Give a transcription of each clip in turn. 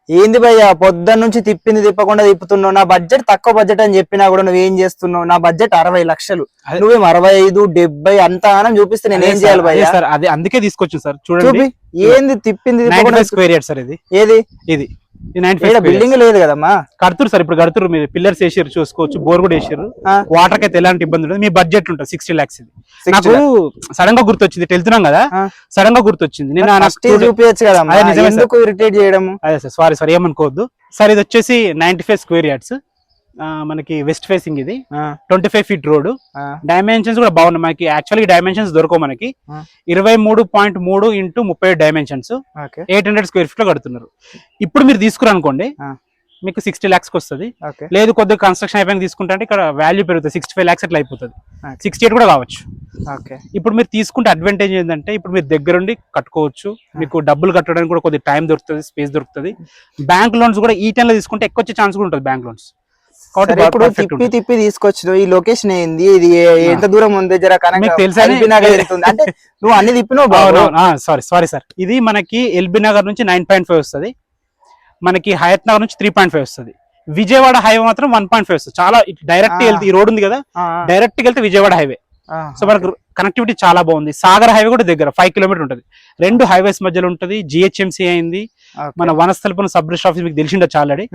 ఏంది భయ్యా పొద్దున్న నుంచి తిప్పింది తిప్పకుండా తిప్పుతున్నావు. నా బడ్జెట్ తక్కువ బడ్జెట్ అని చెప్పినా కూడా నువ్వేం చేస్తున్నావు? నా బడ్జెట్ 60 లక్షలు, నువ్వేం 65, 70 అంత ఆనం చూపిస్తే నేను ఏం చేయాలి భయ్యా? సార్ అది అందుకే తీసుకొచ్చాను సార్. చూడండి ఏంది తిప్పింది తిప్పకుండా స్క్వేర్ యార్డ్ సార్. ఇది ఏది ఇది బిల్డింగ్ లేదు కదమ్మా. కడుతురు సార్, ఇప్పుడు కడుతురు. మీరు పిల్లర్స్ వేసారు చూసుకోవచ్చు, బోర్ కూడా వేసారు. వాటర్ అయితే ఎలాంటి ఇబ్బంది ఉండదు. మీ బడ్జెట్ ఉంటుంది 60 lakhs. ఇది నాకు సడన్ గా గుర్తొచ్చింది, వెళ్తున్నాం కదా సడన్ గా గుర్తొచ్చింది. నేను చూపించచ్చు కదా, ఎందుకు ఇరిటేట్ చేయడం? అదే సార్, సారీ ఏమనుకోవద్దు సార్. ఇది వచ్చేసి 95 square yards మనకి వెస్ట్ ఫేసింగ్. ఇది 25 feet రోడ్. డైమెన్షన్స్ కూడా బాగున్నాయి మనకి. యాక్చువల్గా డైమెన్షన్స్ దొరకవు మనకి. 23.3 x 30 డైమెన్షన్స్ 800 square feet లో కడుతున్నారు. ఇప్పుడు మీరు తీసుకురనుకోండి మీకు 60 lakhs వస్తుంది. లేదు కొద్దిగా కన్స్ట్రక్షన్ అయిపోయిన తీసుకుంటే ఇక్కడ వాల్యూ పెరుగుతుంది, 65 lakhs అట్లా అయిపోతుంది. 68 కూడా కావచ్చు. ఇప్పుడు మీరు తీసుకుంటే అడ్వాంటేజ్ ఏంటంటే ఇప్పుడు మీరు దగ్గరుండి కట్టుకోవచ్చు. మీకు డబ్బులు కట్టడానికి కూడా కొద్దిగా టైం దొరుకుతుంది, స్పేస్ దొరుకుతుంది. బ్యాంక్ లోన్స్ కూడా ఈ టైంలో తీసుకుంటే ఎక్కువ వచ్చే ఛాన్స్ కూడా ఉంటుంది బ్యాంక్ లోన్స్. ఇప్పుడు తిప్పి తీసుకొచ్చు. ఈ లొకేషన్ ఏంది, ఇది ఎంత దూరం ఉంది జర తెలుసా? అంటే నువ్వు అన్ని తిప్పినావు. Sorry sir. ఇది మనకి ఎల్బీ నగర్ నుంచి 9.5 వస్తుంది, మనకి హయత్ నగర్ నుంచి 3.5 వస్తుంది. విజయవాడ హైవే మాత్రం 1.5 వస్తుంది. చాలా డైరెక్ట్ వెళ్తే ఈ రోడ్ ఉంది కదా, డైరెక్ట్ వెళ్తే విజయవాడ హైవే. సో మనకు కనెక్టివిటీ చాలా బాగుంది. సాగర్ హైవే కూడా దగ్గర 5 kilometers ఉంటుంది. 2 highways మధ్యలో ఉంటుంది. జిహెచ్ఎంసీ అయింది. మన వనస్థలపురం సబ్ రిజిస్టర్ ఆఫీస్ మీకు తెలిసిండొచ్చు already.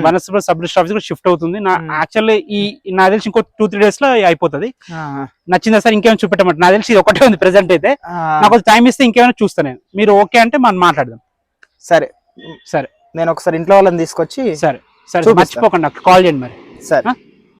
Vanasthalipuram sub register office కూడా షిఫ్ట్ అవుతుంది. యాక్చువల్లీ నాకు తెలిసి ఇంకో 2-3 days లో అయిపోతుంది. నచ్చిందా సార్? ఇంకేమైనా చూపెట్టమంటే నాకు తెలిసి ఇది ఒకటే ఉంది ప్రెసెంట్ అయితే. నాకు టైం ఇస్తే ఇంకేమైనా చూస్తాను నేను. మీరు ఓకే అంటే మనం మాట్లాడదాం. సరే సరే, నేను ఒకసారి ఇంట్లో వాళ్ళని తీసుకొచ్చి సరే సరే మర్చిపోకండి నాకు కాల్ చేయండి మరి. సరే.